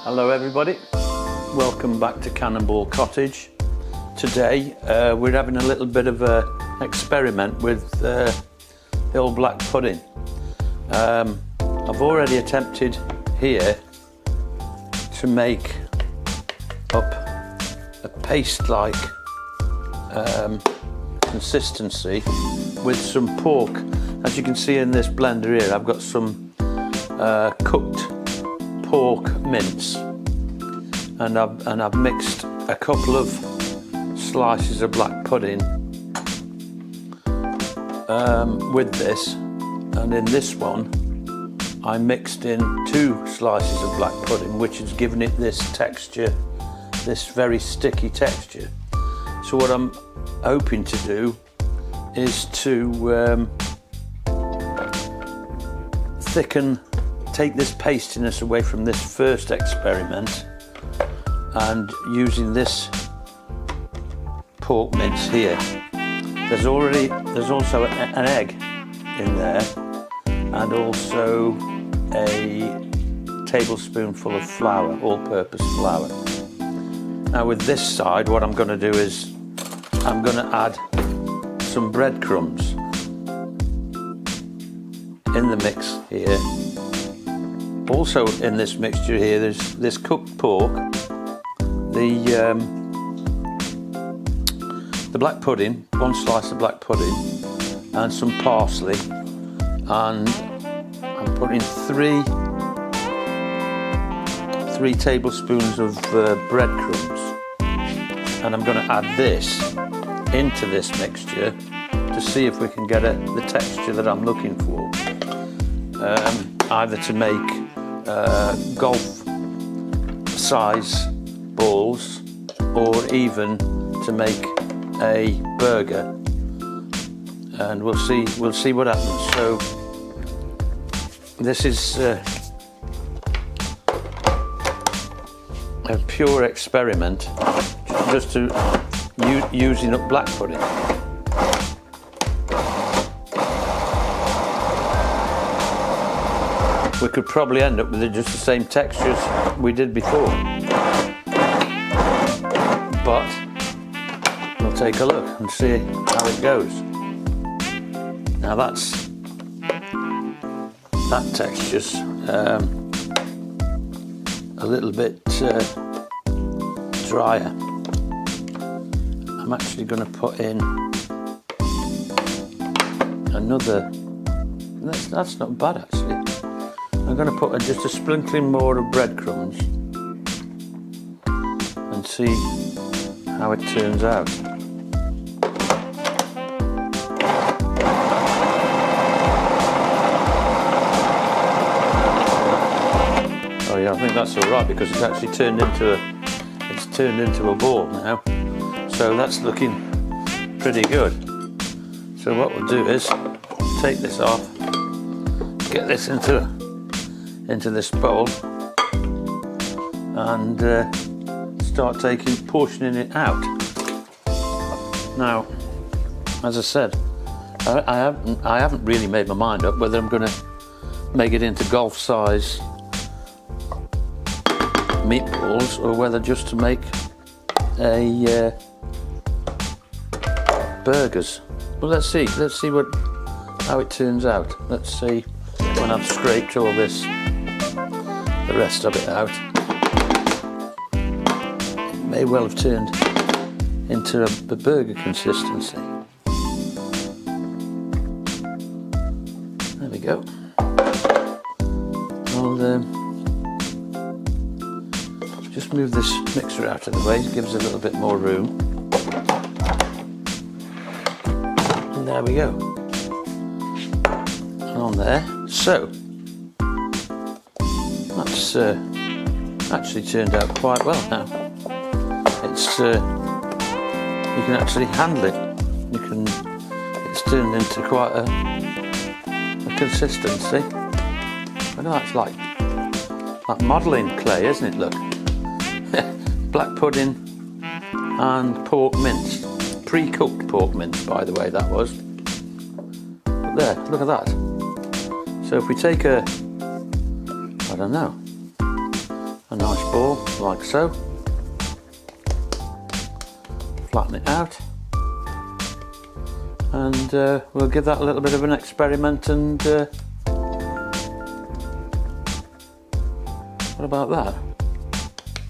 Hello everybody, welcome back to Cannonball Cottage. Today we're having a little bit of an experiment with the old black pudding. I've already attempted here to make up a paste-like consistency with some pork. As you can see in this blender here, I've got some cooked pork mince, and I've mixed a couple of slices of black pudding with this, and in this one I mixed in 2 slices of black pudding, which has given it this texture, this very sticky texture. So what I'm hoping to do is to take this pastiness away from this first experiment, and using this pork mince here. There's also an egg in there, and also a tablespoonful of flour, all-purpose flour. Now with this side, what I'm going to do is I'm going to add some breadcrumbs in the mix here. Also in this mixture here, there's this cooked pork, the black pudding, 1 slice of black pudding, and some parsley, and I'm putting 3 tablespoons of breadcrumbs, and I'm going to add this into this mixture to see if we can get the texture that I'm looking for, either to make golf size balls, or even to make a burger, and we'll see what happens. So this is a pure experiment, just to using up black pudding. We could probably end up with just the same textures we did before, but we'll take a look and see how it goes. Now that texture's a little bit drier. I'm actually going to put in another. That's not bad actually. I'm going to put just a sprinkling more of breadcrumbs and see how it turns out. Oh yeah, I think that's all right, because it's actually turned into a ball now. So that's looking pretty good. So what we'll do is take this off, get this into this bowl, and start portioning it out. Now, as I said, I haven't really made my mind up whether I'm going to make it into golf size meatballs, or whether just to make a burgers. Well, let's see how it turns out. Let's see when I've scraped all this, the rest of it out. It may well have turned into a burger consistency. There we go. I'll just move this mixer out of the way, it gives a little bit more room. And there we go. And on there. So that's actually turned out quite well now. It's you can actually handle it. It's turned into quite a consistency. I know it's like modelling clay, isn't it? Look, black pudding and pork mince, pre-cooked pork mince, by the way, that was. But there, look at that. So if we take I don't know, a nice ball like so. Flatten it out, and we'll give that a little bit of an experiment. And what about that?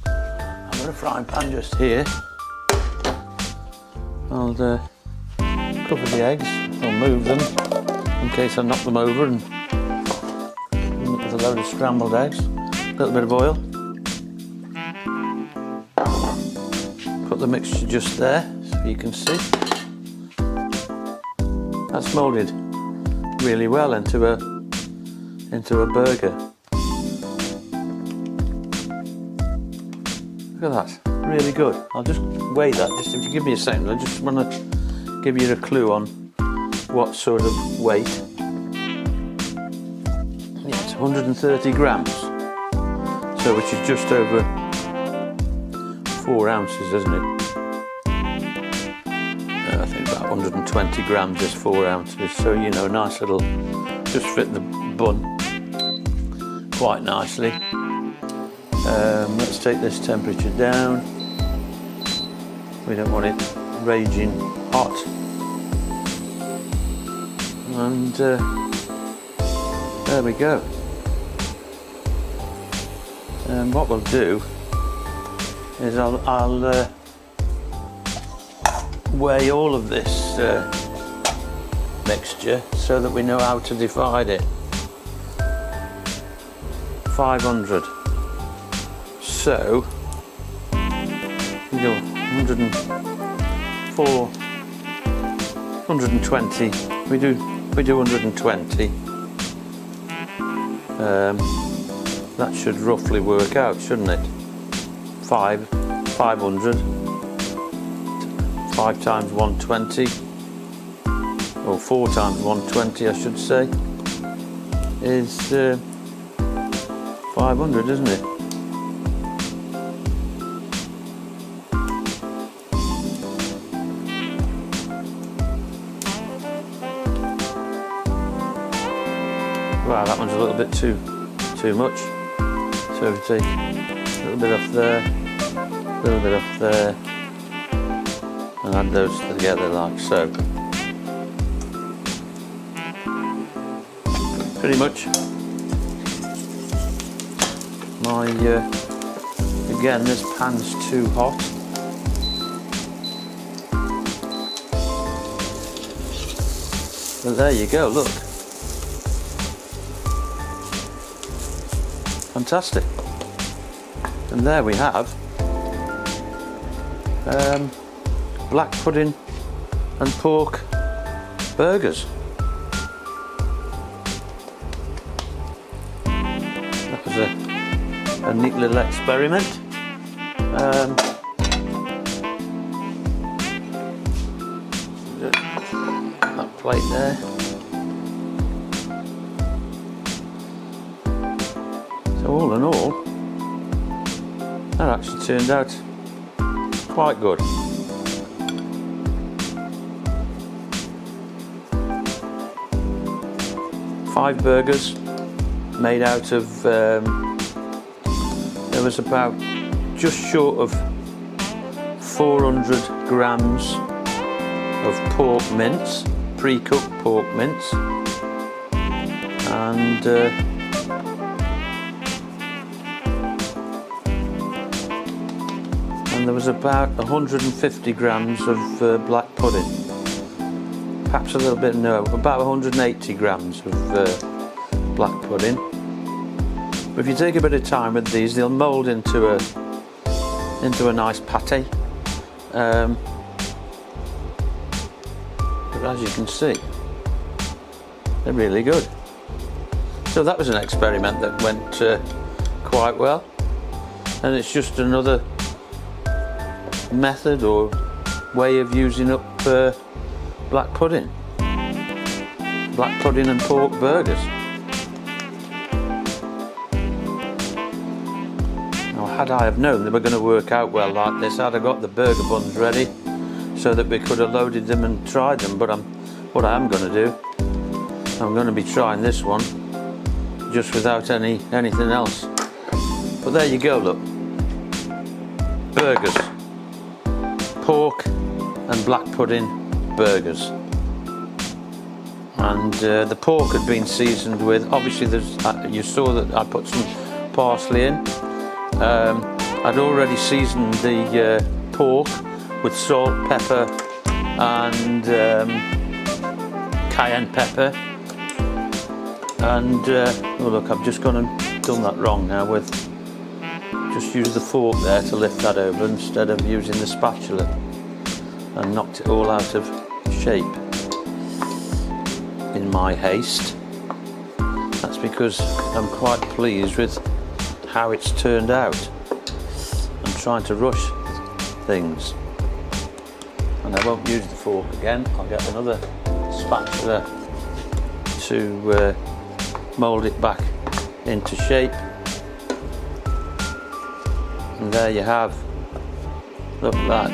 I've got a frying pan just here. I'll cover the eggs, I'll move them in case I knock them over, and with a load of scrambled eggs, a little bit of oil. Put the mixture just there so you can see. That's moulded really well into a burger. Look at that, really good. I'll just weigh that, just if you give me a second. I just want to give you a clue on what sort of weight. Yeah, it's 130 grams, so which is just over 4 ounces, isn't it? I think about 120 grams is 4 ounces, so you know, nice little, just fit the bun quite nicely. Let's take this temperature down. We don't want it raging hot. And there we go. And what we'll do is I'll weigh all of this mixture so that we know how to divide it. 500. So you go 104, 120. We do 120. That should roughly work out, shouldn't it? 500. 5 times 120, or 4 times 120, I should say, is 500, isn't it? Wow, that one's a little bit too much. So we take a little bit off there, a little bit off there, and add those together like so. Pretty much. Again, this pan's too hot. But there you go, look. Fantastic. And there we have black pudding and pork burgers. That was a neat little experiment. That plate there. So all in all, that actually turned out quite good. Five burgers made out of, there was about just short of 400 grams of pork mince, pre-cooked pork mince, and there was about 150 grams of black pudding. Perhaps a little bit, no, about 180 grams of black pudding. But if you take a bit of time with these, they'll mould into a nice pate. But as you can see, they're really good. So that was an experiment that went quite well, and it's just another method or way of using up black pudding and pork burgers. Now, had I have known they were going to work out well like this, I'd have got the burger buns ready so that we could have loaded them and tried them. But what I am going to do, I'm going to be trying this one just without anything else. But there you go, look. Burgers. Pork and black pudding burgers. And the pork had been seasoned with, obviously you saw that I put some parsley in. I'd already seasoned the pork with salt, pepper and cayenne pepper. And oh look, I've just gone and done that wrong now with just use the fork there to lift that over instead of using the spatula, and knocked it all out of shape in my haste. That's because I'm quite pleased with how it's turned out. I'm trying to rush things, and I won't use the fork again. I'll get another spatula to mould it back into shape. And there you have, look at that.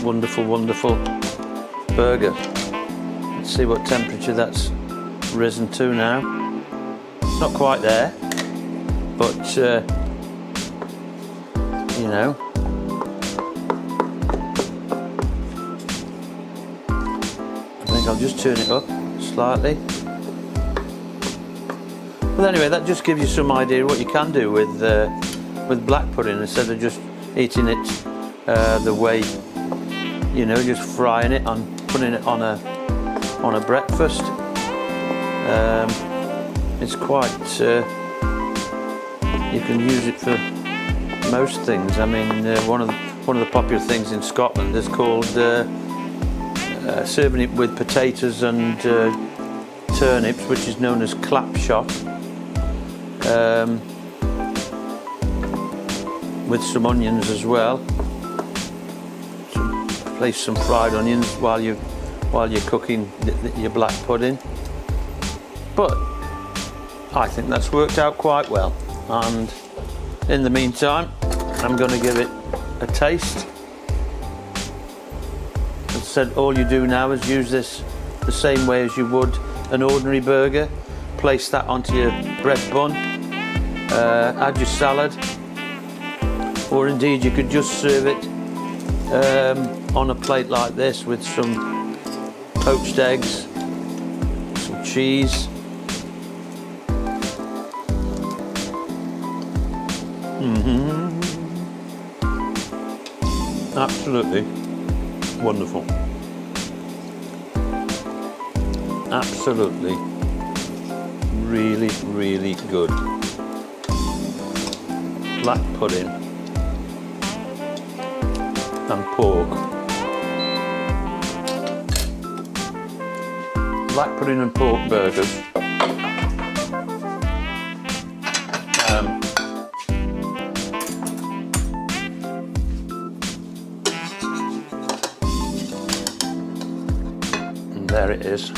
Wonderful, wonderful burger. Let's see what temperature that's risen to now. It's not quite there, but you know, I think I'll just turn it up slightly. But anyway, that just gives you some idea what you can do with black pudding instead of just eating it the way, you know, just frying it and putting it on a breakfast. It's quite you can use it for most things. I mean, one of the popular things in Scotland is called serving it with potatoes and turnips, which is known as clapshot, with some onions as well. Place some fried onions while you're cooking your black pudding. But I think that's worked out quite well, and in the meantime I'm going to give it a taste. As I said, all you do now is use this the same way as you would an ordinary burger. Place that onto your bread bun, add your salad, or indeed you could just serve it on a plate like this with some poached eggs, some cheese. Absolutely wonderful. Absolutely, really, really good. Black pudding and pork. Black pudding and pork burgers. And there it is,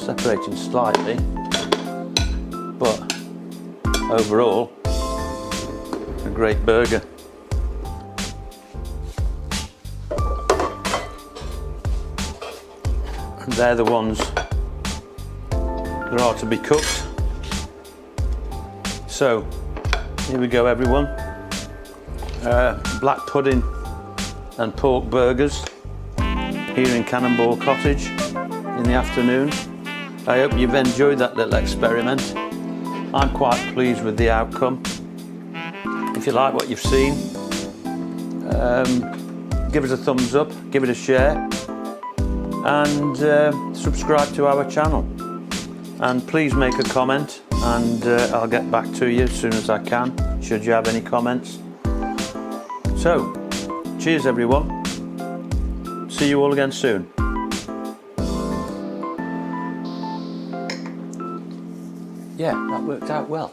separating slightly, but overall a great burger. And they're the ones that are to be cooked. So here we go, everyone. Black pudding and pork burgers here in Cannonball Cottage in the afternoon. I hope you've enjoyed that little experiment. I'm quite pleased with the outcome. If you like what you've seen, give us a thumbs up, give it a share, and subscribe to our channel. And please make a comment, and I'll get back to you as soon as I can, should you have any comments. So, cheers everyone. See you all again soon. Yeah, that worked out well.